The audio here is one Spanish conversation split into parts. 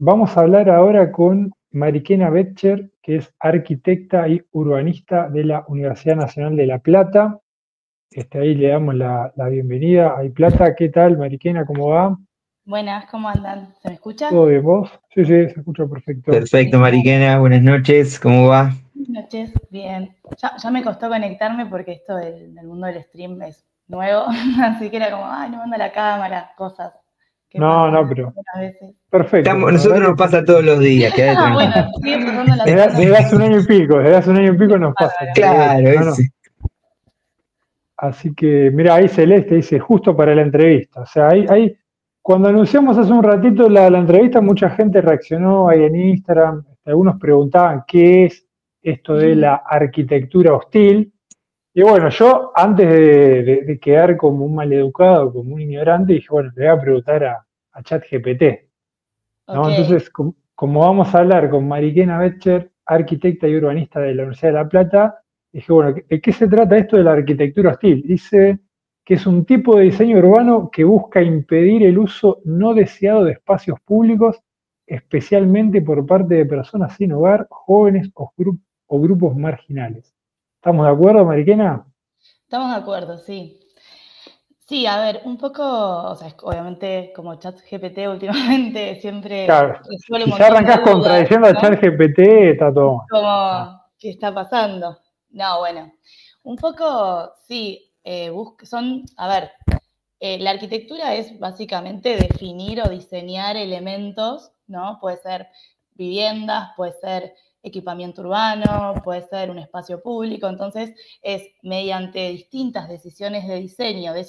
Vamos a hablar ahora con Mariquena Betcher, que es arquitecta y urbanista de la Universidad Nacional de La Plata. Ahí le damos la bienvenida. Hay Plata, ¿qué tal, Mariquena? ¿Cómo va? Buenas, ¿cómo andan? ¿Se me escucha? ¿Todo bien vos? Sí, sí, se escucha perfecto. Sí, Perfecto, Mariquena, buenas noches, ¿cómo va? buenas noches, bien. Ya me costó conectarme porque esto del mundo del stream es nuevo, así que era como, ay, no manda la cámara, cosas que No, pasan no, pero a veces. perfecto. La Nosotros verdad nos pasa todos los días, quédate Ah, bueno, tranquilo. sigue pasando la segunda desde hace un año y pico, nos pasa, bárbaro. así que bueno, Claro, no, no. Así que, mira, ahí Celeste dice justo para la entrevista. O sea, cuando anunciamos hace un ratito la entrevista, mucha gente reaccionó ahí en Instagram. Algunos preguntaban qué es esto de la arquitectura hostil. Y bueno, yo antes de quedar como un maleducado, como un ignorante, dije, bueno, le voy a preguntar a ChatGPT, ¿no? Ok, Entonces, como vamos a hablar con Mariquena Betcher, arquitecta y urbanista de la Universidad de La Plata, dije, bueno, ¿de qué se trata esto de la arquitectura hostil? Dice que es un tipo de diseño urbano que busca impedir el uso no deseado de espacios públicos, especialmente por parte de personas sin hogar, jóvenes o grupos marginales. ¿Estamos de acuerdo, Mariquena? estamos de acuerdo, sí. Sí, a ver, un poco, o sea, obviamente como ChatGPT últimamente siempre Claro, resuelve un si ya montón de arrancás dudas, contradiciendo a ¿no? ChatGPT, está todo mal. No. Como, ¿qué está pasando? No, bueno, un poco, sí, a ver, la arquitectura es básicamente definir o diseñar elementos, ¿no? Puede ser viviendas, puede ser equipamiento urbano, puede ser un espacio público, entonces es mediante distintas decisiones de diseño de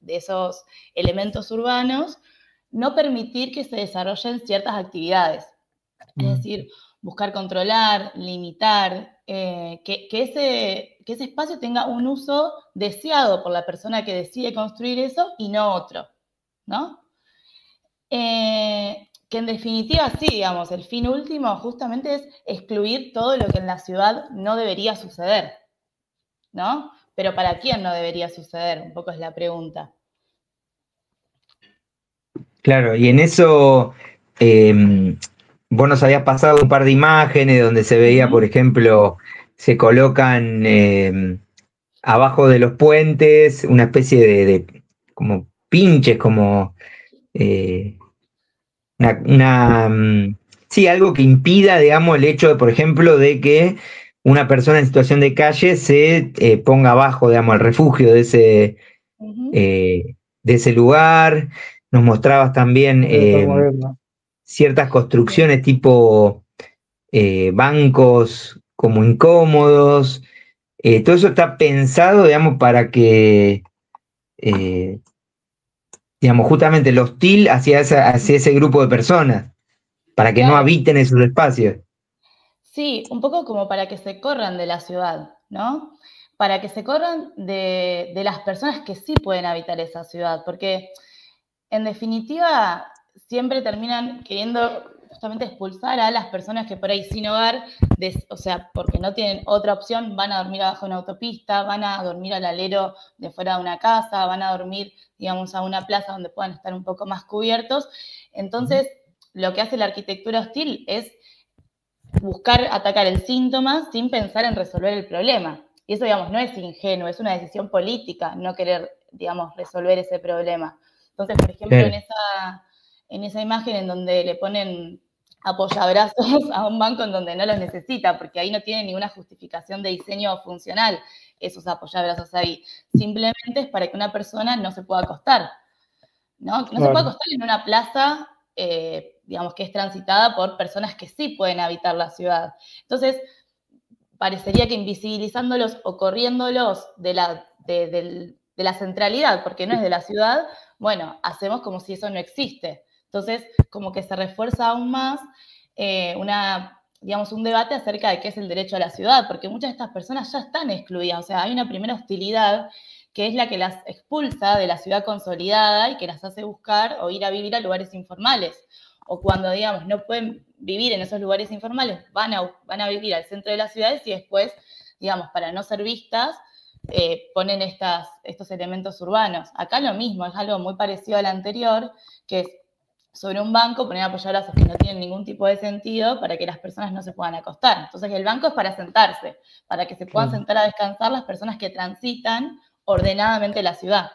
esos elementos urbanos, no permitir que se desarrollen ciertas actividades. Es Mm. decir, buscar controlar, limitar, que ese espacio tenga un uso deseado por la persona que decide construir eso y no otro, ¿no? Que en definitiva sí, digamos, el fin último justamente es excluir todo lo que en la ciudad no debería suceder, ¿no? Pero ¿para quién no debería suceder? Un poco es la pregunta. claro, y en eso vos nos habías pasado un par de imágenes donde se veía, por Ujú. ejemplo, se colocan abajo de los puentes una especie de como pinches, como eh, sí, algo que impida, digamos, el hecho de, por ejemplo, de que una persona en situación de calle se ponga abajo, digamos, el refugio Ujú. de ese lugar. Nos mostrabas también Estamos viendo. ciertas Sí. construcciones tipo bancos como incómodos. Todo eso está pensado, digamos, para que, eh, digamos, justamente el hostil hacia ese grupo de personas, para que no Claro. habiten esos espacios. Sí, un poco como para que se corran de la ciudad, ¿no? Para que se corran de las personas que sí pueden habitar esa ciudad, porque en definitiva siempre terminan queriendo justamente expulsar a las personas que por ahí sin hogar, o sea, porque no tienen otra opción, van a dormir abajo de una autopista, van a dormir al alero de fuera de una casa, van a dormir, digamos, a una plaza donde puedan estar un poco más cubiertos. Entonces, lo que hace la arquitectura hostil es buscar atacar el síntoma sin pensar en resolver el problema. Y eso, digamos, no es ingenuo, es una decisión política no querer, digamos, resolver ese problema. Entonces, por ejemplo, Claro, en esa imagen en donde le ponen apoyabrazos a un banco en donde no los necesita, porque ahí no tiene ninguna justificación de diseño funcional esos apoyabrazos ahí. Simplemente es para que una persona no se pueda acostar, ¿no? No se puede Claro. acostar en una plaza, digamos, que es transitada por personas que sí pueden habitar la ciudad. Entonces, parecería que invisibilizándolos o corriéndolos de la centralidad, porque no es de la ciudad, bueno, hacemos como si eso no existe. Entonces, como que se refuerza aún más digamos, un debate acerca de qué es el derecho a la ciudad, porque muchas de estas personas ya están excluidas, o sea, hay una primera hostilidad que es la que las expulsa de la ciudad consolidada y que las hace buscar o ir a vivir a lugares informales. O cuando, digamos, no pueden vivir en esos lugares informales, van a vivir al centro de las ciudades y después, digamos, para no ser vistas, ponen estos elementos urbanos. Acá lo mismo, es algo muy parecido al anterior, que es sobre un banco, poner apoyabrazos que no tienen ningún tipo de sentido para que las personas no se puedan acostar. Entonces el banco es para sentarse, para que se puedan sentar a descansar las personas que transitan ordenadamente la ciudad.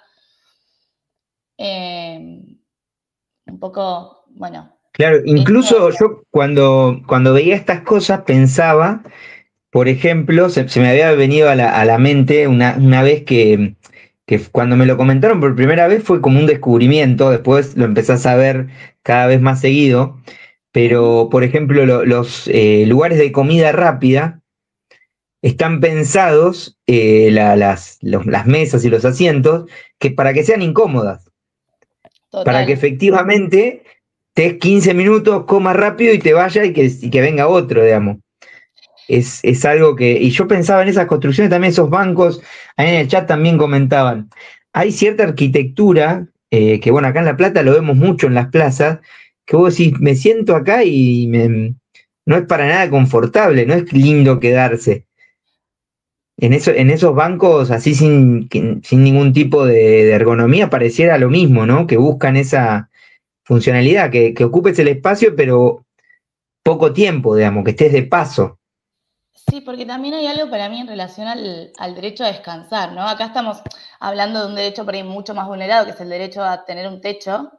Un poco, bueno. Claro, incluso yo cuando veía estas cosas pensaba, por ejemplo, se me había venido a la mente una vez que cuando me lo comentaron por primera vez fue como un descubrimiento, después lo empecé a saber cada vez más seguido, pero por ejemplo los lugares de comida rápida están pensados, las mesas y los asientos, que para que sean incómodas, para que Total. efectivamente te 15 minutos, comas rápido y te vaya y que venga otro, digamos. Es algo que, y yo pensaba en esas construcciones, también esos bancos, ahí en el chat también comentaban, hay cierta arquitectura, que bueno, acá en La Plata lo vemos mucho en las plazas, que vos decís, me siento acá y no es para nada confortable, no es lindo quedarse. En esos bancos, así sin ningún tipo de ergonomía, pareciera lo mismo, ¿no? Que buscan esa funcionalidad, que ocupes el espacio, pero poco tiempo, digamos, que estés de paso. Sí, porque también hay algo para mí en relación al derecho a descansar, ¿no? Acá estamos hablando de un derecho por ahí mucho más vulnerado, que es el derecho a tener un techo,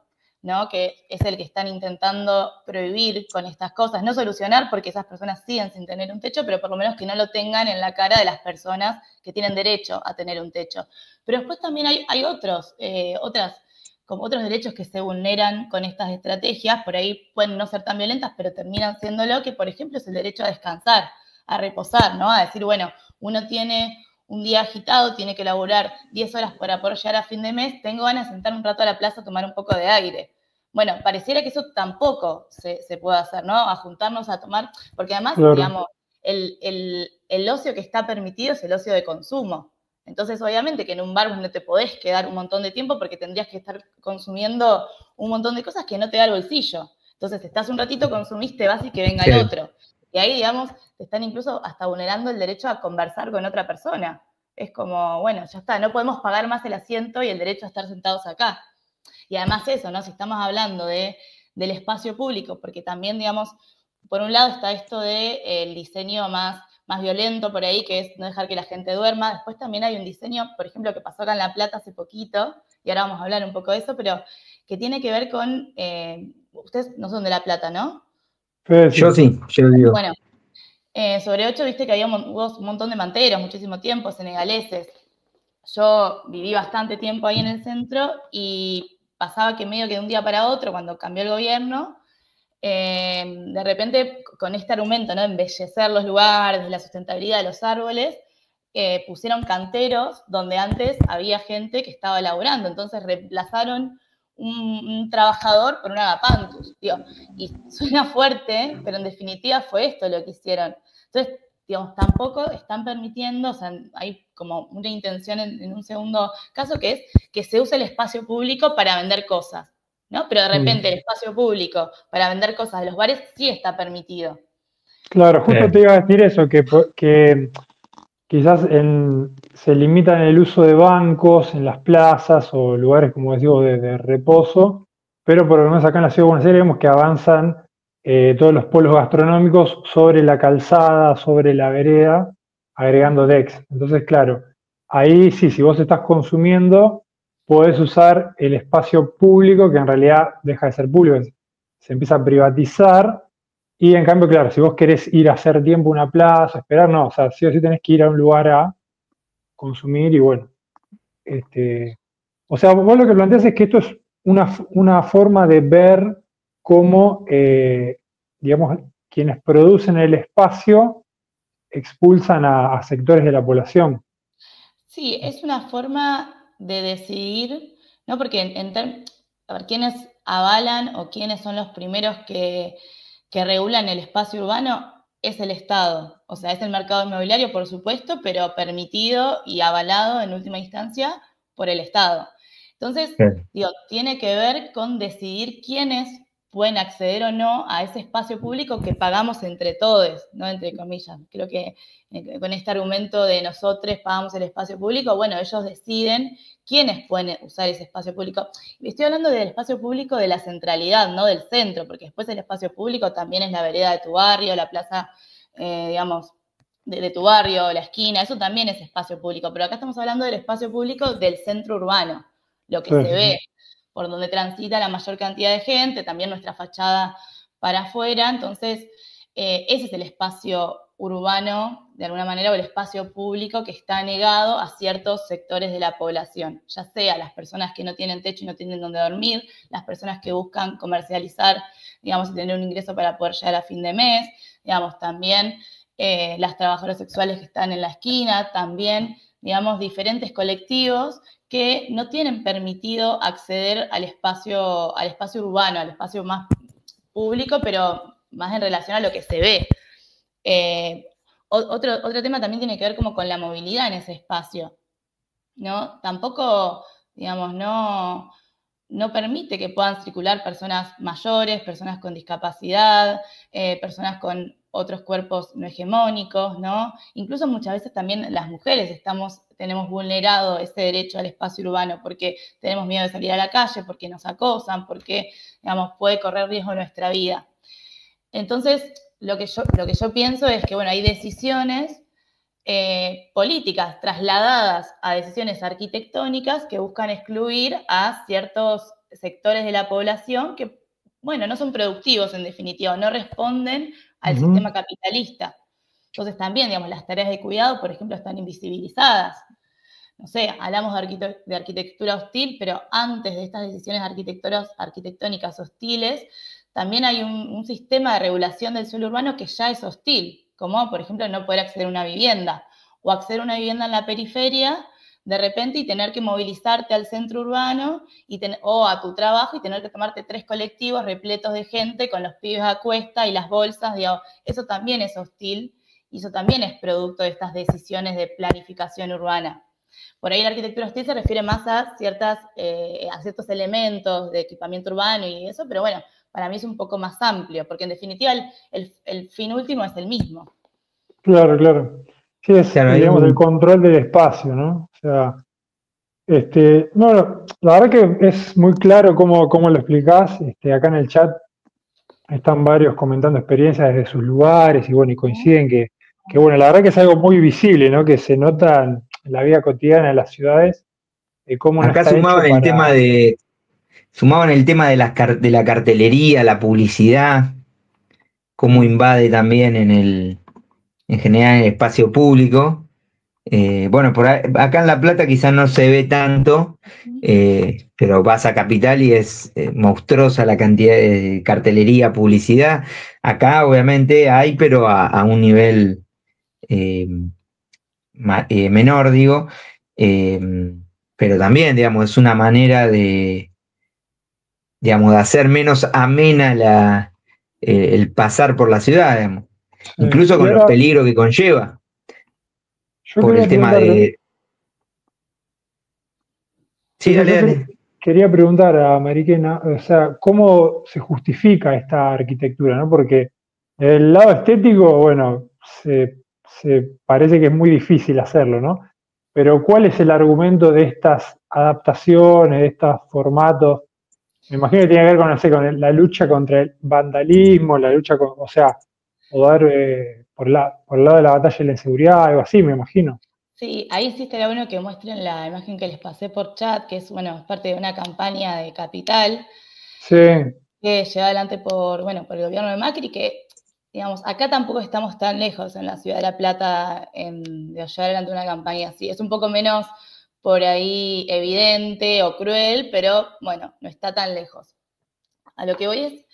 ¿no? Que es el que están intentando prohibir con estas cosas, no solucionar porque esas personas siguen sin tener un techo, pero por lo menos que no lo tengan en la cara de las personas que tienen derecho a tener un techo. Pero después también hay otros derechos que se vulneran con estas estrategias, por ahí pueden no ser tan violentas, pero terminan siéndolo, que por ejemplo es el derecho a descansar, a reposar, ¿no? A decir, bueno, uno tiene un día agitado, tiene que laburar 10 horas para poder llegar a fin de mes, tengo ganas de sentarme un rato a la plaza a tomar un poco de aire. Bueno, pareciera que eso tampoco se puede hacer, ¿no? A juntarnos a tomar, porque además, Claro. digamos, el ocio que está permitido es el ocio de consumo. Entonces, obviamente que en un bar no te podés quedar un montón de tiempo porque tendrías que estar consumiendo un montón de cosas que no te da el bolsillo. Entonces, estás un ratito, consumiste, vas y que venga el otro. Y ahí, digamos, te están incluso hasta vulnerando el derecho a conversar con otra persona. Es como, bueno, ya está, no podemos pagar más el asiento y el derecho a estar sentados acá. Y además eso, ¿no? Si estamos hablando del espacio público, porque también, digamos, por un lado está esto del diseño más violento por ahí, que es no dejar que la gente duerma. Después también hay un diseño, por ejemplo, que pasó acá en La Plata hace poquito, y ahora vamos a hablar un poco de eso, pero que tiene que ver con, ustedes no son de La Plata, ¿no? Yo sí, yo digo. Bueno, sobre 8 viste que hubo un montón de manteros, muchísimo tiempo, senegaleses. Yo viví bastante tiempo ahí en el centro y pasaba que medio que de un día para otro, cuando cambió el gobierno, de repente con este argumento, ¿no? De embellecer los lugares, de la sustentabilidad de los árboles, pusieron canteros donde antes había gente que estaba laburando. Entonces reemplazaron un trabajador por un agapantus. Digo, y suena fuerte, pero en definitiva fue esto lo que hicieron. Entonces, digamos, tampoco están permitiendo, o sea, hay como una intención en un segundo caso, que es que se use el espacio público para vender cosas, ¿no? Pero de repente el espacio público para vender cosas de los bares sí está permitido. Claro, justo te iba a decir eso, que quizás se limitan el uso de bancos en las plazas o lugares, como decimos, de reposo, pero por lo menos acá en la Ciudad de Buenos Aires vemos que avanzan todos los polos gastronómicos sobre la calzada, sobre la vereda, agregando decks. Entonces, claro, ahí sí, si vos estás consumiendo, podés usar el espacio público, que en realidad deja de ser público, se empieza a privatizar. Y en cambio, claro, si vos querés ir a hacer tiempo a una plaza, esperar, no, o sea, sí o sí tenés que ir a un lugar a consumir y bueno, o sea, vos lo que planteás es que esto es una forma de ver cómo, digamos, quienes producen el espacio expulsan a sectores de la población. Sí, es una forma de decidir, ¿no? Porque a ver, ¿quiénes avalan o quiénes son los primeros que regulan el espacio urbano? Es el Estado. O sea, es el mercado inmobiliario, por supuesto, pero permitido y avalado en última instancia por el Estado. Entonces, digo, tiene que ver con decidir quiénes pueden acceder o no a ese espacio público que pagamos entre todos, ¿no? Entre comillas. Creo que con este argumento de nosotros pagamos el espacio público, bueno, ellos deciden quiénes pueden usar ese espacio público. Estoy hablando del espacio público de la centralidad, no del centro, porque después el espacio público también es la vereda de tu barrio, la plaza, digamos, de tu barrio, la esquina, eso también es espacio público, pero acá estamos hablando del espacio público del centro urbano, lo que se ve, por donde transita la mayor cantidad de gente, también nuestra fachada para afuera, entonces ese es el espacio urbano, de alguna manera, o el espacio público que está negado a ciertos sectores de la población, ya sea las personas que no tienen techo y no tienen donde dormir, las personas que buscan comercializar, digamos, y tener un ingreso para poder llegar a fin de mes, digamos, también las trabajadoras sexuales que están en la esquina, también, digamos, diferentes colectivos que no tienen permitido acceder al espacio urbano, al espacio más público, pero más en relación a lo que se ve. Otro tema también tiene que ver como con la movilidad en ese espacio, ¿no? Tampoco, digamos, no permite que puedan circular personas mayores, personas con discapacidad, personas con otros cuerpos no hegemónicos, ¿no? Incluso muchas veces también las mujeres tenemos vulnerado ese derecho al espacio urbano porque tenemos miedo de salir a la calle, porque nos acosan, porque, digamos, puede correr riesgo nuestra vida. Entonces, lo que yo pienso es que, bueno, hay decisiones políticas trasladadas a decisiones arquitectónicas que buscan excluir a ciertos sectores de la población que, bueno, no son productivos en definitiva, no responden al sistema capitalista. Entonces también, digamos, las tareas de cuidado, por ejemplo, están invisibilizadas. No sé, hablamos de arquitectura hostil, pero antes de estas decisiones arquitectónicas hostiles, también hay un sistema de regulación del suelo urbano que ya es hostil, como por ejemplo no poder acceder a una vivienda, o acceder a una vivienda en la periferia de repente y tener que movilizarte al centro urbano o a tu trabajo y tener que tomarte 3 colectivos repletos de gente con los pibes a cuesta y las bolsas, digamos, eso también es hostil y eso también es producto de estas decisiones de planificación urbana. Por ahí la arquitectura hostil se refiere más a ciertos elementos de equipamiento urbano y eso, pero bueno, para mí es un poco más amplio, porque en definitiva el fin último es el mismo. Claro, claro. Sí, es, Claro, digamos, el control del espacio, ¿no? O sea, no, la verdad que es muy claro cómo lo explicás. Acá en el chat están varios comentando experiencias desde sus lugares y bueno, y coinciden que bueno, la verdad que es algo muy visible, ¿no? Que se nota en la vida cotidiana de las ciudades, cómo no acá está hecho para... sumaban el tema de la cartelería, la publicidad, cómo invade también en general el espacio público. Bueno, acá en La Plata quizás no se ve tanto, pero vas a Capital y es monstruosa la cantidad de cartelería, publicidad. Acá obviamente hay, pero a un nivel menor, digo. Pero también, digamos, es una manera digamos, de hacer menos amena el pasar por la ciudad, digamos. Incluso Y con los ahora, peligros que conlleva, yo por quería el tema preguntarte, de... Sí, dale, dale. quería preguntar a Mariquena, o sea, ¿cómo se justifica esta arquitectura, ¿no? Porque el lado estético, bueno, se parece que es muy difícil hacerlo, ¿no? Pero ¿cuál es el argumento de estas adaptaciones, de estos formatos? Me imagino que tiene que ver con, no sé, con la lucha contra el vandalismo, la lucha con, o sea, o dar por el lado de la batalla de la inseguridad, algo así, me imagino. Sí, ahí sí estaría bueno que muestren la imagen que les pasé por chat, que es, bueno, es parte de una campaña de Capital Sí, que lleva adelante por el gobierno de Macri, que, digamos, acá tampoco estamos tan lejos en la ciudad de La Plata de llevar adelante una campaña así. Es un poco menos por ahí evidente o cruel, pero bueno, no está tan lejos. A lo que voy es,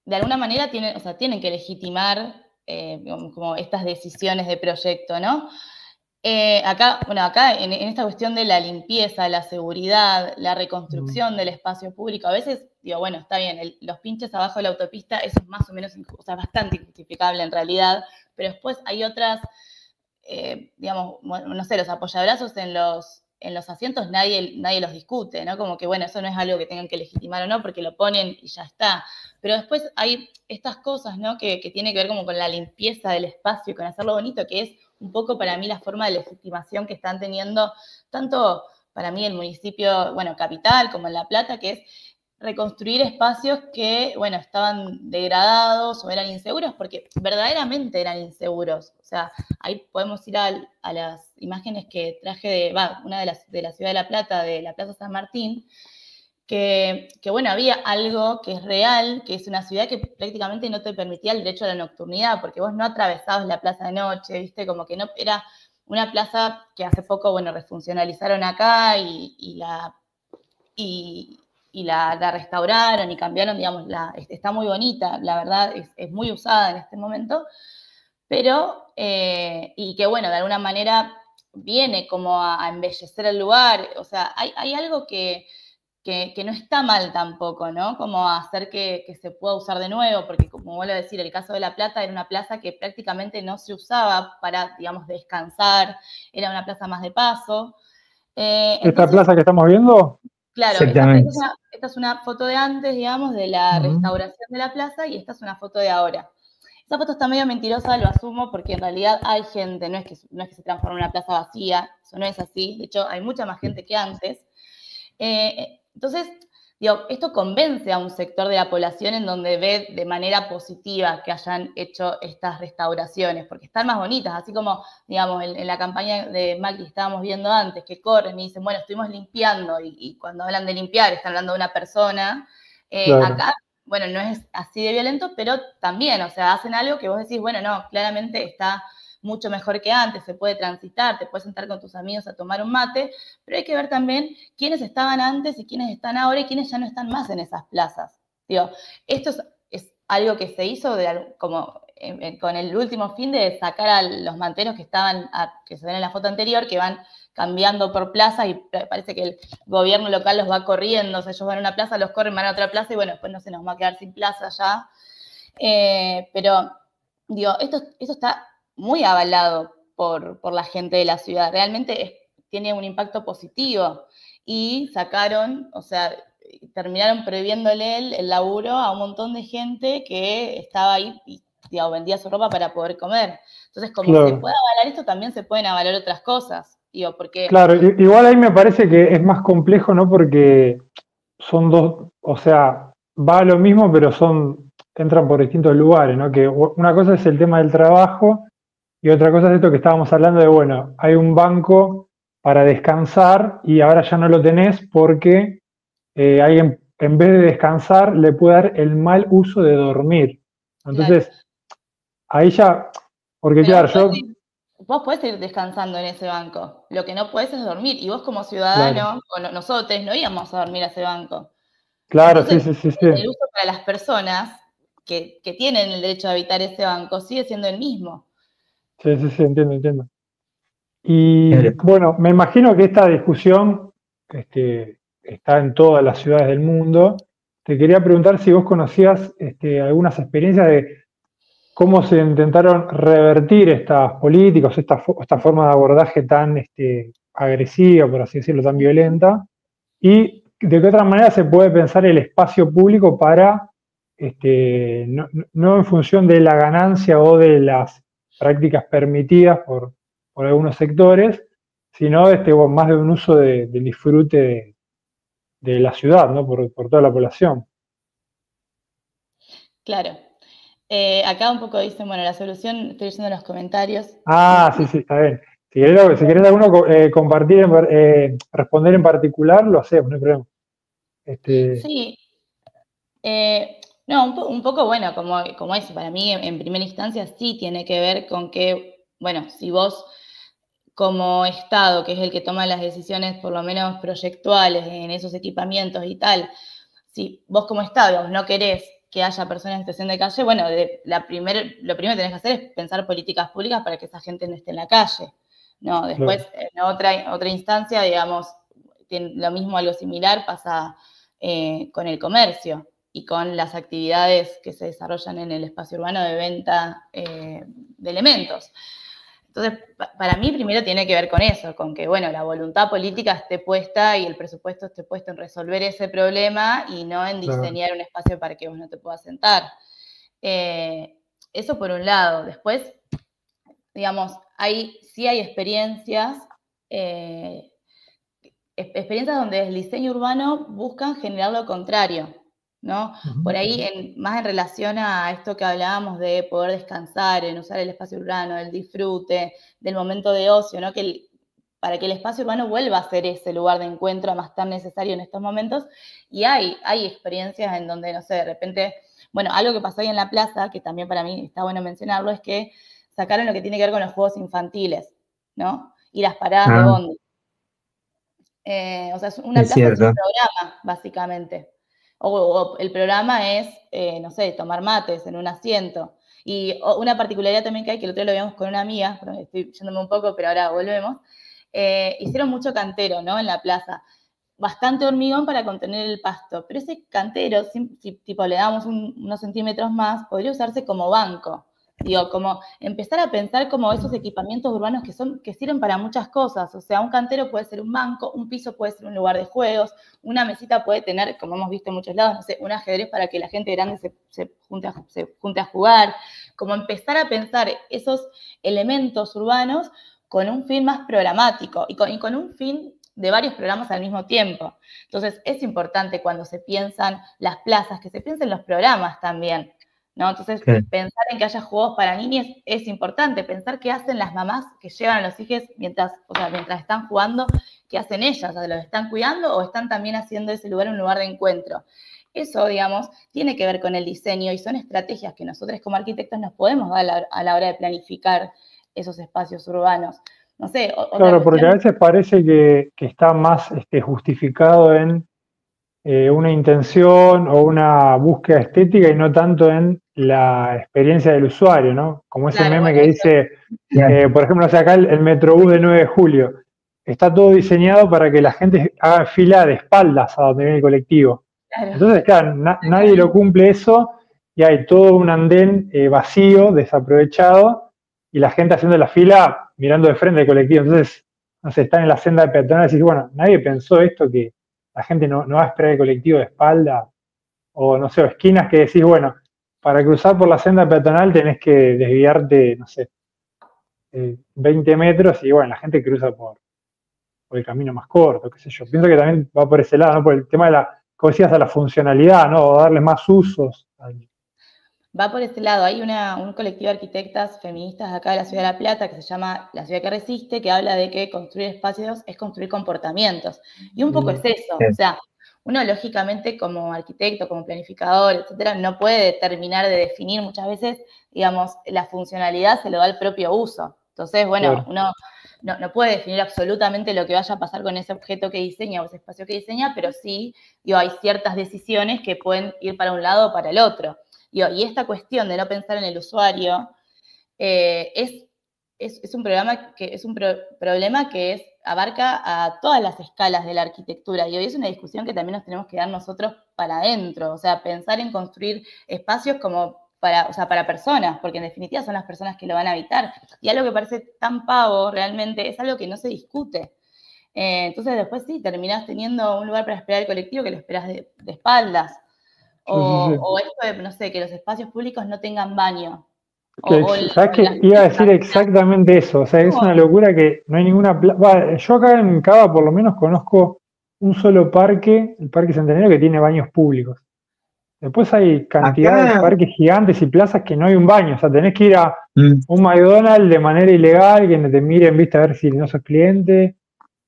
de alguna manera tienen que legitimar como estas decisiones de proyecto, ¿no? Acá en esta cuestión de la limpieza, la seguridad, la reconstrucción del espacio público, a veces digo, bueno, está bien, los pinches abajo de la autopista, eso es más o menos, bastante injustificable en realidad, pero después hay otras, digamos, no sé, los apoyabrazos en los en los asientos nadie los discute, ¿no? Como que, bueno, eso no es algo que tengan que legitimar o no, porque lo ponen y ya está. Pero después hay estas cosas, ¿no? Que tiene que ver como con la limpieza del espacio y con hacerlo bonito, que es un poco para mí la forma de legitimación que están teniendo tanto para mí el municipio, bueno, capital como en La Plata, que es reconstruir espacios que, bueno, estaban degradados o eran inseguros, porque verdaderamente eran inseguros. O sea, ahí podemos ir a las imágenes que traje una de la ciudad de La Plata, de la Plaza San Martín, que, bueno, había algo que es real, que es una ciudad que prácticamente no te permitía el derecho a la nocturnidad, porque vos no atravesabas la plaza de noche, ¿viste? Como que no era una plaza que hace poco, bueno, refuncionalizaron acá y la restauraron y cambiaron, digamos, está muy bonita, la verdad, es muy usada en este momento, pero, y que bueno, de alguna manera viene como a embellecer el lugar, o sea, hay algo que no está mal tampoco, ¿no? Como hacer que se pueda usar de nuevo, porque como vuelvo a decir, el caso de La Plata era una plaza que prácticamente no se usaba para, digamos, descansar, era una plaza más de paso. ¿Esta plaza que estamos viendo? Claro, Exactamente. esta es una foto de antes, digamos, de la restauración de la plaza, y esta es una foto de ahora. Esa foto está medio mentirosa, lo asumo, porque en realidad hay gente, no es que se transforma en una plaza vacía, eso no es así, de hecho hay mucha más gente que antes. Entonces, digo, esto convence a un sector de la población en donde ve de manera positiva que hayan hecho estas restauraciones, porque están más bonitas, así como, digamos, en la campaña de Macri estábamos viendo antes, que corren y dicen, bueno, estuvimos limpiando, y cuando hablan de limpiar están hablando de una persona. Claro. Acá, bueno, no es así de violento, pero también, o sea, hacen algo que vos decís, bueno, no, claramente está mucho mejor que antes, se puede transitar, te puedes sentar con tus amigos a tomar un mate, pero hay que ver también quiénes estaban antes y quiénes están ahora y quiénes ya no están más en esas plazas. Digo, esto es algo que se hizo como con el último fin de sacar a los manteros que estaban, que se ven en la foto anterior, que van cambiando por plazas y parece que el gobierno local los va corriendo, o sea, ellos van a una plaza, los corren, van a otra plaza y bueno, después no se nos va a quedar sin plaza ya. Pero, digo, esto está muy avalado por la gente de la ciudad. Realmente tiene un impacto positivo. Y sacaron, o sea, terminaron prohibiéndole el laburo a un montón de gente que estaba ahí y, digamos, vendía su ropa para poder comer. Entonces, como se puede avalar esto, también se pueden avalar otras cosas. Digo, porque... Claro, igual ahí me parece que es más complejo, ¿no? Porque son dos, o sea, va a lo mismo, pero entran por distintos lugares, ¿no? Que una cosa es el tema del trabajo y otra cosa es esto que estábamos hablando de, bueno, hay un banco para descansar y ahora ya no lo tenés porque alguien en vez de descansar le puede dar el mal uso de dormir. Entonces, Claro. ahí ya, porque Pero claro, vos podés ir descansando en ese banco. Lo que no podés es dormir. Y vos como claro, ciudadano, o nosotros, no íbamos a dormir a ese banco. claro, sí, Entonces, sí, sí, sí. el uso para las personas que tienen el derecho a habitar ese banco sigue siendo el mismo. Sí, sí, sí, entiendo, entiendo. Y Claro. bueno, me imagino que esta discusión está en todas las ciudades del mundo. Te quería preguntar si vos conocías algunas experiencias de cómo se intentaron revertir estas políticas, esta forma de abordaje tan agresiva, por así decirlo, tan violenta, y de qué otra manera se puede pensar el espacio público para, no en función de la ganancia o de las prácticas permitidas por algunos sectores, sino más de un uso del disfrute de la ciudad, ¿no? Por toda la población. Claro. Acá un poco dicen, bueno, la solución, estoy leyendo los comentarios. Ah, sí, sí, está bien. Si querés alguno compartir, responder en particular, lo hacemos, no hay problema. Sí, no, un poco, bueno, como eso, para mí en primera instancia sí tiene que ver con que, bueno, si vos como Estado, que es el que toma las decisiones por lo menos proyectuales en esos equipamientos y tal, si vos como Estado digamos, no querés que haya personas en situación de calle, bueno, lo primero que tenés que hacer es pensar políticas públicas para que esa gente no esté en la calle. No, después, Claro. en otra instancia, digamos, lo mismo, algo similar pasa con el comercio y con las actividades que se desarrollan en el espacio urbano de venta de elementos. Entonces, para mí primero tiene que ver con eso, con que, bueno, la voluntad política esté puesta y el presupuesto esté puesto en resolver ese problema y no en diseñar un espacio para que vos no te puedas sentar. Eso por un lado. Después, digamos, sí hay experiencias donde el diseño urbano buscan generar lo contrario, ¿no? Por ahí, más en relación a esto que hablábamos de poder descansar, en usar el espacio urbano, del disfrute, del momento de ocio, ¿no? Para que el espacio urbano vuelva a ser ese lugar de encuentro más tan necesario en estos momentos. Y hay experiencias en donde, no sé, de repente, bueno, algo que pasó ahí en la plaza, que también para mí está bueno mencionarlo, es que sacaron lo que tiene que ver con los juegos infantiles, ¿no? Y las paradas de bondi. O sea, una plaza es un programa, básicamente. O el programa es, no sé, tomar mates en un asiento. Y una particularidad también que hay, que el otro día lo vimos con una amiga, estoy yéndome un poco, pero ahora volvemos, hicieron mucho cantero, ¿no? En la plaza. Bastante hormigón para contener el pasto. Pero ese cantero, si tipo le damos unos centímetros más, podría usarse como banco. Digo, como empezar a pensar como esos equipamientos urbanos que sirven para muchas cosas. O sea, un cantero puede ser un banco, un piso puede ser un lugar de juegos, una mesita puede tener, como hemos visto en muchos lados, no sé, un ajedrez para que la gente grande se junte a jugar. Como empezar a pensar esos elementos urbanos con un fin más programático y con un fin de varios programas al mismo tiempo. Entonces, es importante cuando se piensan las plazas, que se piensen los programas también, ¿no? Entonces, pensar en que haya juegos para niños es importante. Pensar qué hacen las mamás que llevan a los hijos mientras están jugando, qué hacen ellas, o sea, ¿los están cuidando o están también haciendo ese lugar un lugar de encuentro? Eso, digamos, tiene que ver con el diseño y son estrategias que nosotros como arquitectos nos podemos dar a la hora de planificar esos espacios urbanos. No sé, claro, porque a veces parece que está más justificado en una intención o una búsqueda estética y no tanto en la experiencia del usuario, ¿no? Como ese meme que dice, por ejemplo, o sea, acá el Metrobús de 9 de julio, está todo diseñado para que la gente haga fila de espaldas a donde viene el colectivo. Claro. Entonces, claro, nadie lo cumple eso y hay todo un andén vacío, desaprovechado, y la gente haciendo la fila mirando de frente al colectivo. Entonces, no sé, están en la senda peatonal y decís, bueno, nadie pensó esto, que la gente no va a esperar el colectivo de espalda, o no sé, o esquinas que decís, bueno, para cruzar por la senda peatonal tenés que desviarte, no sé, 20 metros y bueno, la gente cruza por el camino más corto, qué sé yo. Pienso que también va por ese lado, ¿no? Por el tema de como decías, a la funcionalidad, ¿no? O darle más usos. Va por ese lado. Hay un colectivo de arquitectas feministas acá de la Ciudad de La Plata que se llama La Ciudad que Resiste, que habla de que construir espacios es construir comportamientos. Y un poco es eso. O sea, uno lógicamente como arquitecto, como planificador, etcétera, no puede terminar de definir muchas veces, digamos, la funcionalidad se lo da el propio uso. Entonces, bueno, uno no puede definir absolutamente lo que vaya a pasar con ese objeto que diseña o ese espacio que diseña, pero sí, digo, hay ciertas decisiones que pueden ir para un lado o para el otro. Y esta cuestión de no pensar en el usuario es un problema que abarca a todas las escalas de la arquitectura. Y hoy es una discusión que también nos tenemos que dar nosotros para adentro. O sea, pensar en construir espacios como para personas, porque en definitiva son las personas que lo van a habitar. Y algo que parece tan pavo realmente es algo que no se discute. Entonces después sí, terminás teniendo un lugar para esperar el colectivo que lo esperás de espaldas. O esto de, no sé, que los espacios públicos no tengan baño. ¿Sabes qué? Iba a decir exactamente eso. O sea, es una locura que no hay ninguna... yo acá en Cava por lo menos conozco un solo parque, el Parque Centenario, que tiene baños públicos. Después hay cantidad de parques gigantes y plazas que no hay un baño. O sea, tenés que ir a un McDonald's de manera ilegal, que te miren, viste, a ver si no sos cliente.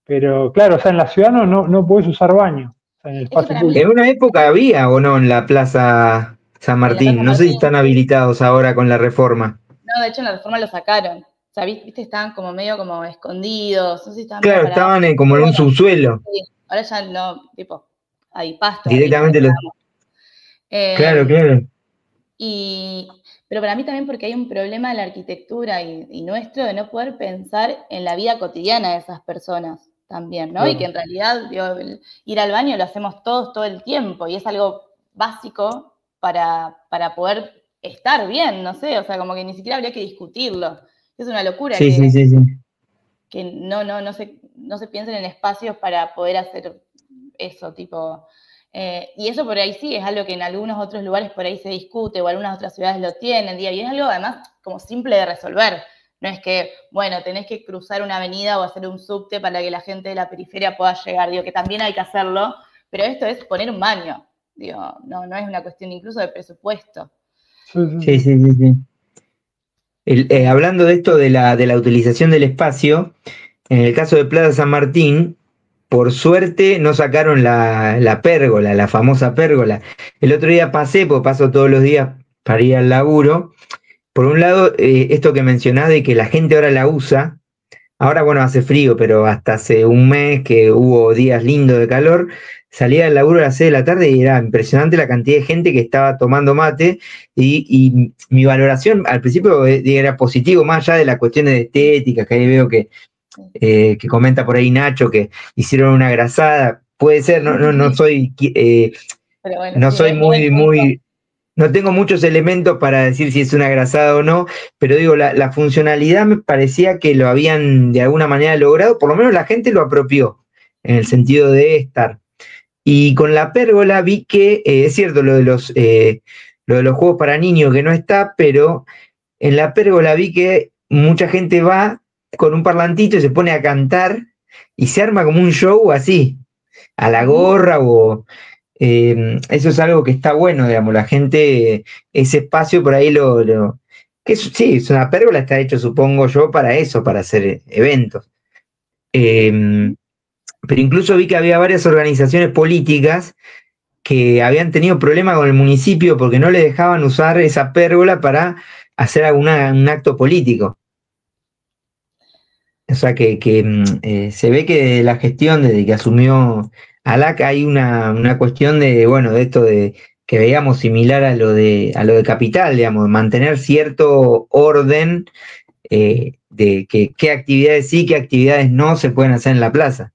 Pero claro, o sea, en la ciudad no podés usar baño. O sea, en el espacio público. En una época había o no en la Plaza San Martín. No sé si están habilitados ahora con la reforma. No, de hecho en la reforma lo sacaron. O sea, viste, estaban como medio como escondidos. No sé si estaban claro, estaban como en un subsuelo. Sí, ahora ya no, tipo, hay pasto. Directamente los... claro. Pero para mí también porque hay un problema de la arquitectura y nuestro de no poder pensar en la vida cotidiana de esas personas también, ¿no? Y que en realidad ir al baño lo hacemos todos todo el tiempo y es algo básico para poder estar bien, no sé, o sea, como que ni siquiera habría que discutirlo. Es una locura Sí, sí, sí, sí. que no se piensen en espacios para poder hacer eso, tipo. Y eso por ahí sí es algo que en algunos otros lugares por ahí se discute o algunas otras ciudades lo tienen, y es algo además como simple de resolver. No es que, bueno, tenés que cruzar una avenida o hacer un subte para que la gente de la periferia pueda llegar, digo, que también hay que hacerlo, pero esto es poner un baño, digo, no es una cuestión incluso de presupuesto. Sí, sí, sí, sí. Hablando de esto de la utilización del espacio, en el caso de Plaza San Martín, por suerte no sacaron la pérgola, la famosa pérgola. El otro día pasé, porque paso todos los días para ir al laburo. Por un lado, esto que mencionás de que la gente ahora la usa. Ahora, bueno, hace frío, pero hasta hace un mes que hubo días lindos de calor, salía del laburo a las 6 de la tarde y era impresionante la cantidad de gente que estaba tomando mate y mi valoración al principio era positivo, más allá de las cuestiones de estética, que ahí veo que comenta por ahí Nacho que hicieron una grasada, puede ser, no soy, Pero bueno, no sí, soy muy, no tengo muchos elementos para decir si es una grasada o no, pero digo, la funcionalidad me parecía que lo habían de alguna manera logrado, por lo menos la gente lo apropió, en el sentido de estar. Y con la pérgola vi que, es cierto, lo de los juegos para niños que no está, pero en la pérgola vi que mucha gente va con un parlantito y se pone a cantar y se arma como un show así, a la gorra o... eso es algo que está bueno, digamos, la gente, ese espacio por ahí sí, es una pérgola, está hecho, supongo yo, para eso, para hacer eventos. Pero incluso vi que había varias organizaciones políticas que habían tenido problemas con el municipio porque no le dejaban usar esa pérgola para hacer un acto político. O sea que se ve que la gestión desde que asumió ALAC hay una cuestión de, bueno, de esto de que veíamos similar a lo de Capital, digamos, mantener cierto orden de qué actividades sí, qué actividades no se pueden hacer en la plaza.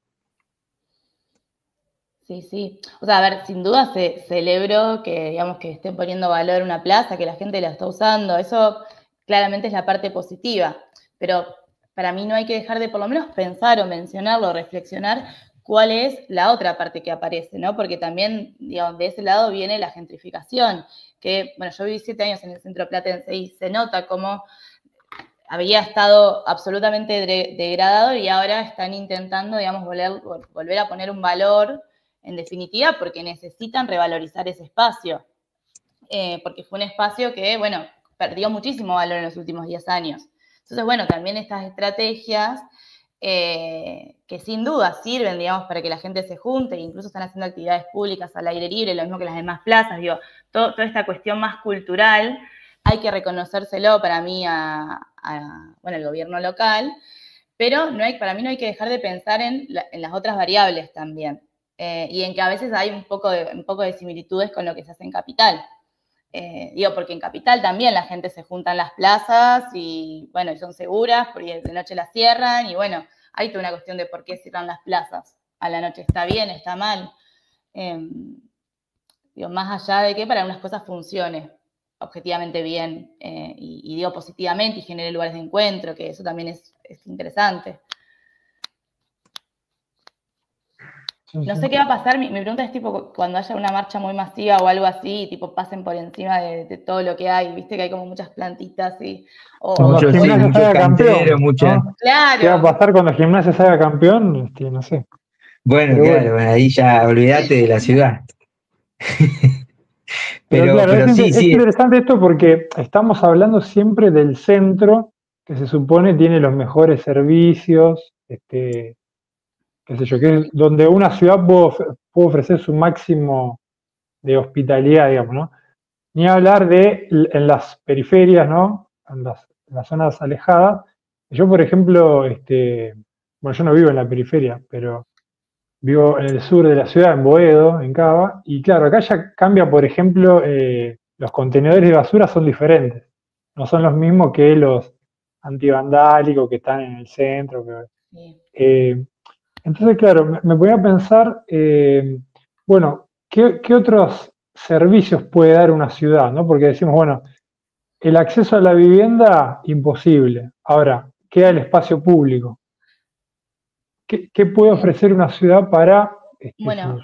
Sí, sí. O sea, a ver, sin duda celebro que, digamos, que estén poniendo valor a una plaza, que la gente la está usando. Eso claramente es la parte positiva. Pero para mí no hay que dejar de por lo menos pensar o mencionarlo, reflexionar cuál es la otra parte que aparece, ¿no? Porque también, digamos, de ese lado viene la gentrificación, que, bueno, yo viví 7 años en el centro platense y se nota cómo había estado absolutamente degradado y ahora están intentando, digamos, volver a poner un valor, en definitiva, porque necesitan revalorizar ese espacio, porque fue un espacio que, bueno, perdió muchísimo valor en los últimos 10 años. Entonces, bueno, también estas estrategias que sin duda sirven, digamos, para que la gente se junte, incluso están haciendo actividades públicas al aire libre, lo mismo que las demás plazas, digo, toda esta cuestión más cultural, hay que reconocérselo para mí bueno, el gobierno local, pero para mí no hay que dejar de pensar en las otras variables también, y en que a veces hay un poco de similitudes con lo que se hace en Capital. Digo, porque en Capital también la gente se junta en las plazas y, bueno, y son seguras, porque de noche las cierran y, bueno, hay toda una cuestión de por qué cierran las plazas. A la noche está bien, está mal. Digo, más allá de que para unas cosas funcione objetivamente bien y digo positivamente y genere lugares de encuentro, que eso también es interesante. No sé qué va a pasar, mi pregunta es tipo cuando haya una marcha muy masiva o algo así, tipo pasen por encima de todo lo que hay, viste que hay como muchas plantitas y... Cuando Gimnasia salga campeón, ¿no? Claro. ¿Qué va a pasar cuando Gimnasia salga campeón? No sé. Bueno, pero claro, bueno, ahí ya olvídate de la ciudad. Pero claro, pero es sí. interesante esto porque estamos hablando siempre del centro, que se supone tiene los mejores servicios, qué sé yo, que es donde una ciudad puede ofrecer su máximo de hospitalidad, digamos, ¿no? Ni hablar en las periferias, ¿no? En las zonas alejadas. Yo, por ejemplo, bueno, yo no vivo en la periferia, pero vivo en el sur de la ciudad, en Boedo, en Cava, y claro, acá ya cambia, por ejemplo, los contenedores de basura son diferentes. No son los mismos que los antivandálicos que están en el centro. Entonces, claro, me ponía a pensar, bueno, ¿qué otros servicios puede dar una ciudad, ¿no? Porque decimos, bueno, el acceso a la vivienda, imposible. Ahora, queda el espacio público. ¿Qué puede ofrecer una ciudad para Bueno,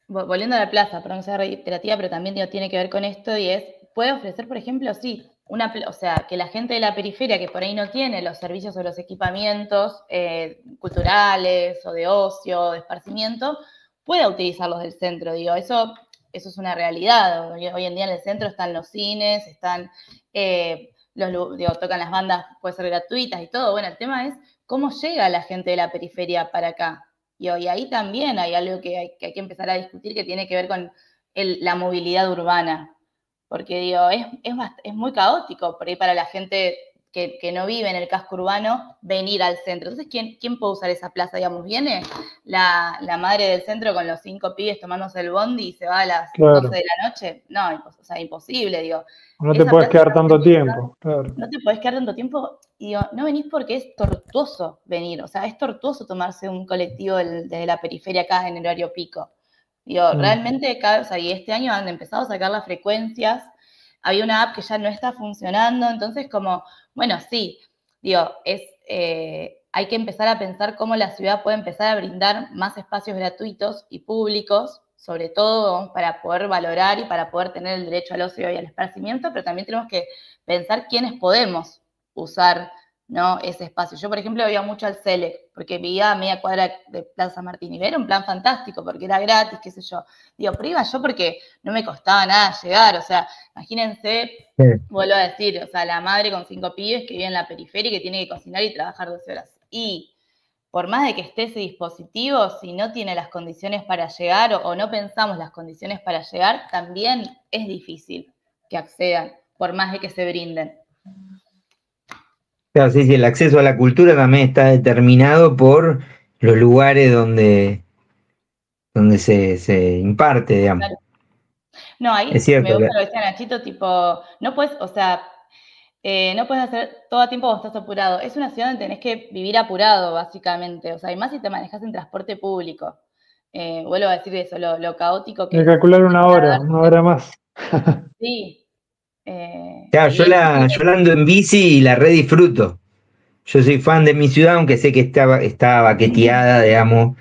volviendo a la plaza, perdón que sea reiterativa, pero también tiene que ver con esto y puede ofrecer, por ejemplo, sí, o sea, que la gente de la periferia que por ahí no tiene los servicios o los equipamientos culturales o de ocio, de esparcimiento, pueda utilizar los del centro, digo, eso es una realidad. Hoy en día en el centro están los cines, están, tocan las bandas, puede ser gratuitas y todo. Bueno, el tema es cómo llega la gente de la periferia para acá. Y ahí también hay algo que hay que empezar a discutir que tiene que ver con la movilidad urbana. Porque digo, es muy caótico por ahí para la gente que no vive en el casco urbano venir al centro. Entonces, ¿quién puede usar esa plaza? Digamos, viene la madre del centro con los 5 pibes tomándose el bondi y se va a las 12 de la noche. No, o sea, imposible, digo. No te puedes quedar tanto tiempo, claro. No te podés quedar tanto tiempo y digo, no venís porque es tortuoso venir, o sea, es tortuoso tomarse un colectivo desde la periferia acá en el horario pico. Digo, realmente, o sea, y este año han empezado a sacar las frecuencias, había una app que ya no está funcionando, entonces como, bueno, sí, digo, hay que empezar a pensar cómo la ciudad puede empezar a brindar más espacios gratuitos y públicos, sobre todo para poder valorar y para poder tener el derecho al ocio y al esparcimiento, pero también tenemos que pensar quiénes podemos usar, ¿no?, ese espacio. Yo, por ejemplo, iba mucho al Selec, porque vivía a media cuadra de Plaza Martín, y era un plan fantástico, porque era gratis, qué sé yo. Digo, pero iba yo porque no me costaba nada llegar, o sea, imagínense, vuelvo a decir, o sea, la madre con 5 pibes que vive en la periferia y que tiene que cocinar y trabajar 12 horas. Y por más de que esté ese dispositivo, si no tiene las condiciones para llegar o no pensamos las condiciones para llegar, también es difícil que accedan, por más de que se brinden. Claro, sí, el acceso a la cultura también está determinado por los lugares donde se imparte, digamos. Claro. No, ahí Es cierto. me gusta lo que decía Nachito, tipo, no puedes, o sea, no puedes hacer todo a tiempo cuando estás apurado. Es una ciudad donde tenés que vivir apurado, básicamente. O sea, y más si te manejas en transporte público. Vuelvo a decir eso, lo caótico que Hay que es. calcular una hora más. Sí. Claro, yo Y la ando en bici y la redisfruto. Yo soy fan de mi ciudad, aunque sé que está baqueteada, digamos,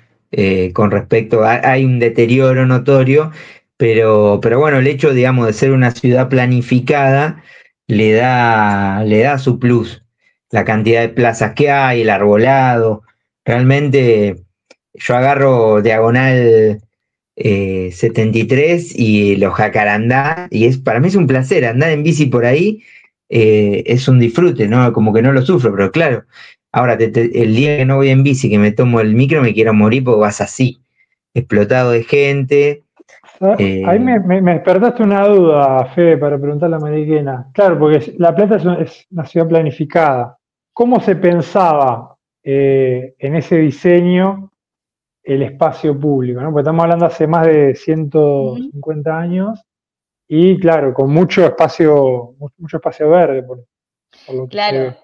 con respecto hay un deterioro notorio, pero bueno, el hecho, digamos, de ser una ciudad planificada le da su plus. La cantidad de plazas que hay, el arbolado, realmente yo agarro diagonal 73 y los jacarandá, y para mí es un placer andar en bici por ahí, es un disfrute, ¿no? Como que no lo sufro, pero claro, ahora el día que no voy en bici, que me tomo el micro, me quiero morir porque vas así, explotado de gente. Ahí me despertaste una duda, Fede, para preguntarle a Mariquena. Claro, porque La Plata es una ciudad planificada. ¿Cómo se pensaba en ese diseño el espacio público, ¿no? Porque estamos hablando hace más de 150 años y claro, con mucho espacio verde por lo que se claro,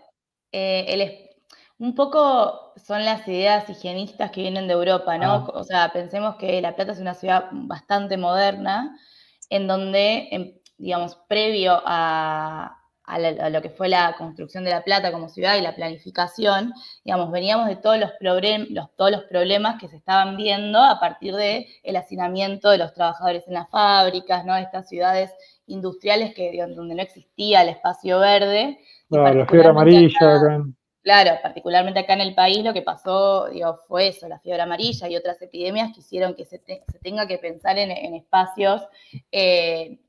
ve. un poco son las ideas higienistas que vienen de Europa, ¿no? O sea, pensemos que La Plata es una ciudad bastante moderna, en donde, digamos, previo a lo que fue la construcción de La Plata como ciudad y la planificación, digamos, veníamos de todos los problemas que se estaban viendo a partir del hacinamiento de los trabajadores en las fábricas, ¿no? De estas ciudades industriales donde no existía el espacio verde. Claro, la fiebre amarilla acá. Claro, particularmente acá en el país lo que pasó, digo, fue eso, la fiebre amarilla y otras epidemias que hicieron que se tenga que pensar en espacios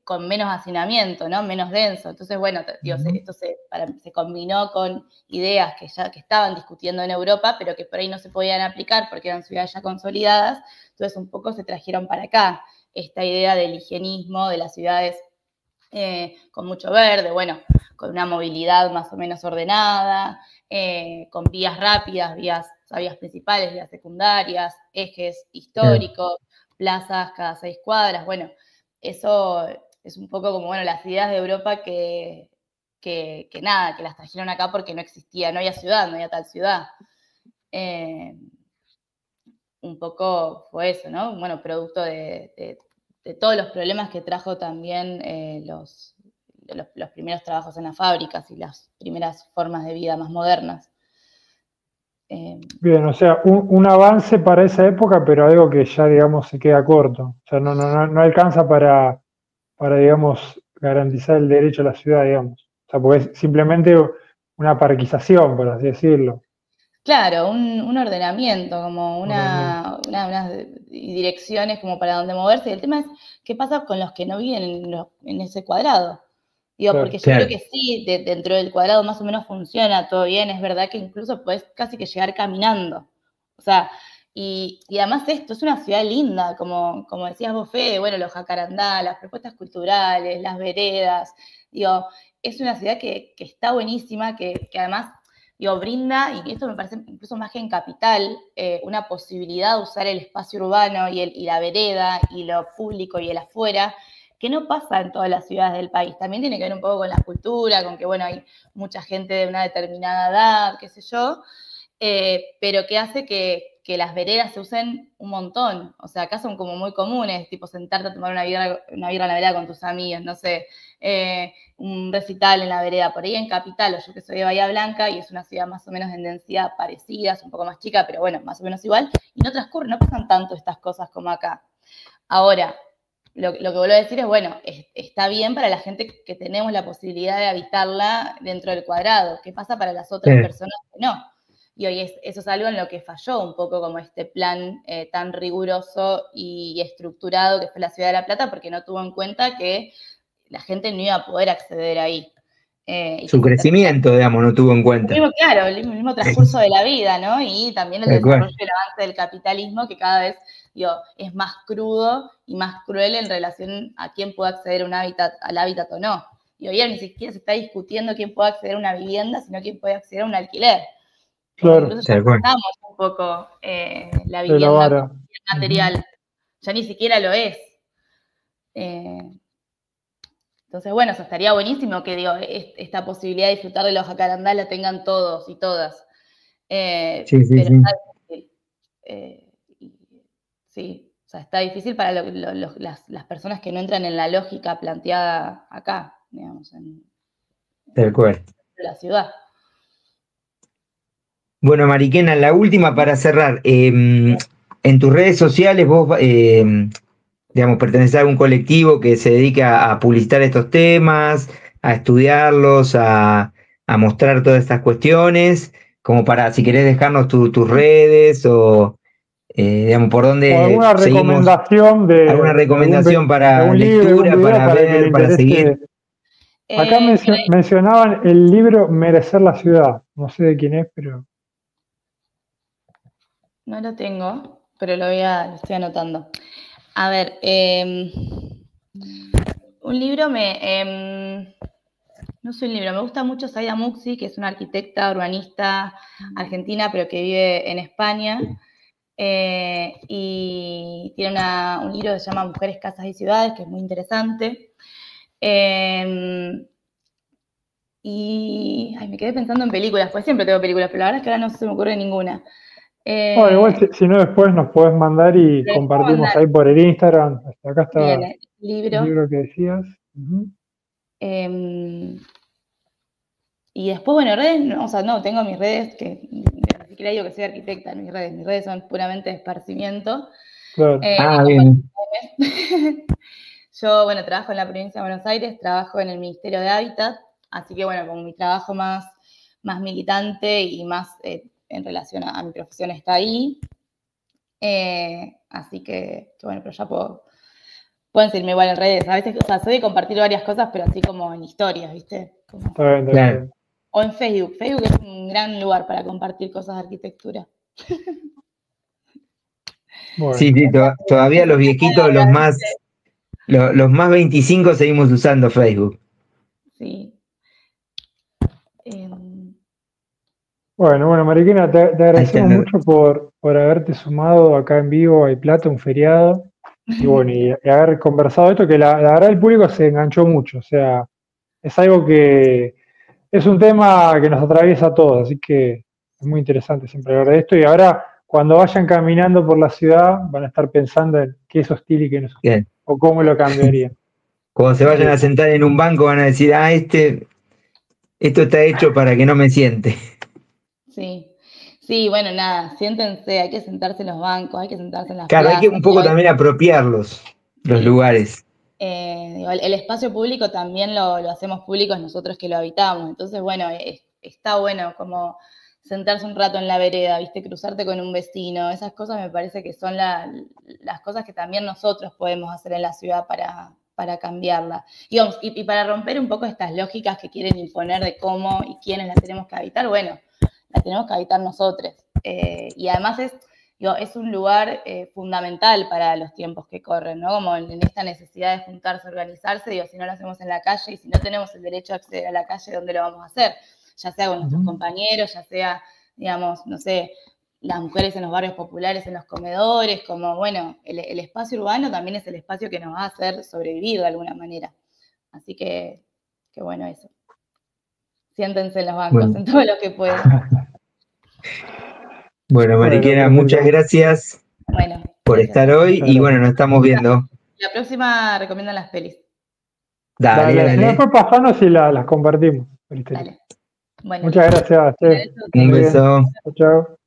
con menos hacinamiento, ¿no? Menos denso. Entonces, bueno, digo, esto se combinó con ideas que estaban discutiendo en Europa, pero que por ahí no se podían aplicar porque eran ciudades ya consolidadas. Entonces, un poco se trajeron para acá esta idea del higienismo, de las ciudades con mucho verde, bueno, con una movilidad más o menos ordenada, con vías rápidas, vías principales, vías secundarias, ejes históricos, plazas cada 6 cuadras. Bueno, eso es un poco como, bueno, las ideas de Europa que nada, que las trajeron acá porque no existía, no había ciudad, no había tal ciudad. Un poco fue eso, ¿no? Bueno, producto de todos los problemas que trajo también los primeros trabajos en las fábricas y las primeras formas de vida más modernas. Bien, o sea, un avance para esa época, pero algo que ya, digamos, se queda corto. O sea, no alcanza para, digamos, garantizar el derecho a la ciudad, digamos. O sea, porque es simplemente una parquización, por así decirlo. Claro, un ordenamiento, como unas direcciones como para dónde moverse. Y el tema es, ¿qué pasa con los que no viven en ese cuadrado? Digo, Claro. porque yo creo que sí, dentro del cuadrado más o menos funciona todo bien, es verdad que incluso puedes casi que llegar caminando. O sea, y además esto es una ciudad linda, como decías vos, Fede, bueno, los jacarandá, las propuestas culturales, las veredas, digo, es una ciudad que está buenísima, que además, digo, brinda, y esto me parece incluso más que en capital, una posibilidad de usar el espacio urbano y la vereda y lo público y el afuera, que no pasa en todas las ciudades del país. También tiene que ver un poco con la cultura, con que, bueno, hay mucha gente de una determinada edad, qué sé yo, pero que hace que las veredas se usen un montón. O sea, acá son como muy comunes, tipo sentarte a tomar una birra en la vereda con tus amigos, no sé, un recital en la vereda. Por ahí en Capital, o yo que soy de Bahía Blanca, y es una ciudad más o menos en densidad parecida, es un poco más chica, pero bueno, más o menos igual, y no transcurre, no pasan tanto estas cosas como acá. Ahora, lo que vuelvo a decir es, bueno, está bien para la gente que tenemos la posibilidad de habitarla dentro del cuadrado. ¿Qué pasa para las otras personas que no? Y hoy eso es algo en lo que falló un poco como este plan tan riguroso y estructurado que fue la Ciudad de La Plata, porque no tuvo en cuenta que la gente no iba a poder acceder ahí. Su crecimiento, digamos, no tuvo en cuenta. Claro, el mismo transcurso de la vida, ¿no? Y también el desarrollo y el avance del capitalismo, que cada vez es más crudo y más cruel en relación a quién puede acceder al hábitat o no. Y hoy ni siquiera se está discutiendo quién puede acceder a una vivienda, sino quién puede acceder a un alquiler. Claro. Incluso ya pasamos un poco la vivienda como material. Ya ni siquiera lo es. Entonces, bueno, eso estaría buenísimo que, esta posibilidad de disfrutar de los jacarandá la tengan todos y todas. Sí. Pero está difícil. Sí, o sea, está difícil para las personas que no entran en la lógica planteada acá, digamos, en la ciudad. Bueno, Mariquena, la última para cerrar. En tus redes sociales vos, digamos, perteneces a algún colectivo que se dedica a publicitar estos temas, a estudiarlos, a mostrar todas estas cuestiones, como para, si querés dejarnos tus redes o, digamos, por dónde o alguna seguimos. Alguna recomendación para lectura, para ver, para seguir. Acá mencionaban el libro Merecer la ciudad. No sé de quién es, pero... No lo tengo, pero lo estoy anotando. A ver, un libro no es un libro, me gusta mucho Zaida Muxi, que es una arquitecta urbanista argentina, pero que vive en España, y tiene un libro que se llama Mujeres, Casas y Ciudades, que es muy interesante. Y me quedé pensando en películas, pues siempre tengo películas, pero la verdad es que ahora no se me ocurre ninguna. Bueno, igual si no después nos podés mandar y compartimos ahí por el Instagram. Acá está bien, el libro que decías. Y después, bueno, redes, no, tengo mis redes, que ni siquiera digo que soy arquitecta, mis redes son puramente de esparcimiento. Claro. Bien. Yo, bueno, trabajo en la provincia de Buenos Aires, trabajo en el Ministerio de Hábitat, así que, bueno, como mi trabajo más militante y más en relación a mi profesión está ahí. Así que, bueno, pero ya pueden seguirme igual en redes. A veces, soy de compartir varias cosas, pero así como en historias, ¿viste? Está bien. O en Facebook. Facebook es un gran lugar para compartir cosas de arquitectura. Bueno. Sí, todavía los viejitos, los más 25 seguimos usando Facebook. Sí. Bueno, Mariquena, te agradecemos mucho por haberte sumado acá en vivo a Plata, un feriado, y bueno, y haber conversado esto, que la verdad el público se enganchó mucho, o sea, es algo que es un tema que nos atraviesa a todos, así que es muy interesante siempre hablar de esto, y ahora cuando vayan caminando por la ciudad van a estar pensando en qué es hostil y qué no es hostil, o cómo lo cambiarían. Cuando se vayan a sentar en un banco van a decir, esto está hecho para que no me siente. Sí. Sí, bueno, nada, siéntense, hay que sentarse en los bancos, hay que sentarse en las Claro, hay que plazas. un poco también apropiarlos, los Sí. lugares. Digo, el espacio público también lo hacemos públicos nosotros que lo habitamos. Entonces, bueno, está bueno como sentarse un rato en la vereda, ¿viste? Cruzarte con un vecino. Esas cosas me parece que son las cosas que también nosotros podemos hacer en la ciudad para cambiarla. Digamos, y para romper un poco estas lógicas que quieren imponer de cómo y quiénes la tenemos que habitar, bueno, la tenemos que habitar nosotros. Y además es un lugar fundamental para los tiempos que corren, ¿no? Como en esta necesidad de juntarse, organizarse, si no lo hacemos en la calle y si no tenemos el derecho a acceder a la calle, ¿dónde lo vamos a hacer? Ya sea con nuestros compañeros, ya sea, digamos, no sé, las mujeres en los barrios populares, en los comedores, como, bueno, el espacio urbano también es el espacio que nos va a hacer sobrevivir de alguna manera. Así que bueno, eso. Siéntense en los bancos, en todo lo que puedan. Bueno, Mariquena, perfecto. muchas gracias por estar hoy y bueno, nos estamos viendo. La próxima recomiendan las pelis. Dale. Si no, después pasanos y las compartimos. Dale. Bueno, muchas gracias. Un beso. Chao.